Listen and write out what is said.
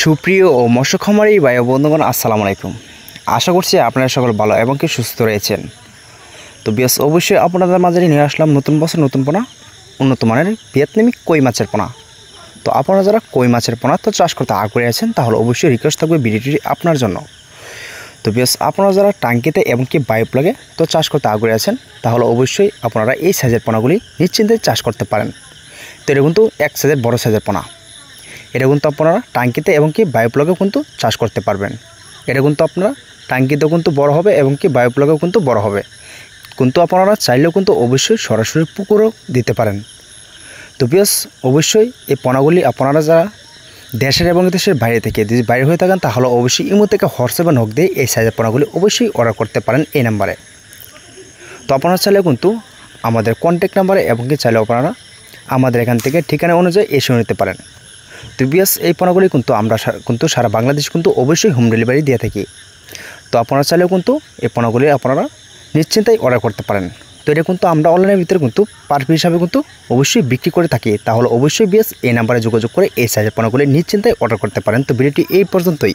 সুপ্রিয় ও মৎস্য খামারি ভাই ও বন্ধুগণ, আসসালামু আলাইকুম। আশা করছি আপনারা সকল ভালো এবং কি সুস্থ রয়েছেন। তো বেশ অবশ্যই আপনাদের মাঝে নিয়ে আসলাম নতুন বছর নতুন পোনা, উন্নত মানের ভিয়েতনামি কই মাছের পোনা। তো আপনারা যারা কই মাছের পোনা তো চাষ করতে আগ্রহী আছেন, তাহলে অবশ্যই রিকোয়েস্ট থাকবে ভিডিওটি আপনার জন্য। তো বেশ আপনারা যারা টাঙ্কিতে এবং কি বায়োপ্লাগে তো চাষ করতে আগ্রহী আছেন, তাহলে অবশ্যই আপনারা এই সাইজের পোনাগুলি নিশ্চিন্তে চাষ করতে পারেন। তো এটা কিন্তু এক সাইজের বড় সাইজের পোনা। এটা কিন্তু আপনারা টাঙ্কিতে এবং কি বায়োপ্লাগেও কিন্তু চাষ করতে পারবেন। এটা কিন্তু আপনারা টাঙ্কিতেও কিন্তু বড় হবে এবং কি বায়োপ্লাগেও কিন্তু বড় হবে। কিন্তু আপনারা চাইলেও কিন্তু অবশ্যই সরাসরি পুকুরেও দিতে পারেন। তো বেশ অবশ্যই এই পোনাগুলি আপনারা যারা দেশের এবং দেশের বাইরে থেকে যদি বাইরে হয়ে থাকেন, তাহলে অবশ্যই ইমো থেকে হোয়াটসঅ্যাপে নক দিয়ে এই সাইজের পোনাগুলি অবশ্যই অর্ডার করতে পারেন এই নাম্বারে। তো আপনারা চাইলেও কিন্তু আমাদের কন্ট্যাক্ট নাম্বারে এবং কি চাইলেও আপনারা আমাদের এখান থেকে ঠিকানা অনুযায়ী এসে নিতে পারেন। তো বিয়াস এই পোনাগুলি কিন্তু আমরা কিন্তু সারা বাংলাদেশ কিন্তু অবশ্যই হোম ডেলিভারি দিয়ে থাকি। তো আপনারা চাইলেও কিন্তু এই পোনাগুলি আপনারা নিশ্চিন্তায় অর্ডার করতে পারেন। তো এটা কিন্তু আমরা অনলাইনের ভিতরে কিন্তু পার পিস হিসাবে কিন্তু অবশ্যই বিক্রি করে থাকি। তাহলে অবশ্যই বিয়াস এই নাম্বারে যোগাযোগ করে এই সাইজের পোনাগুলি নিশ্চিন্তায় অর্ডার করতে পারেন। তো ভিডিওটি এই পর্যন্তই।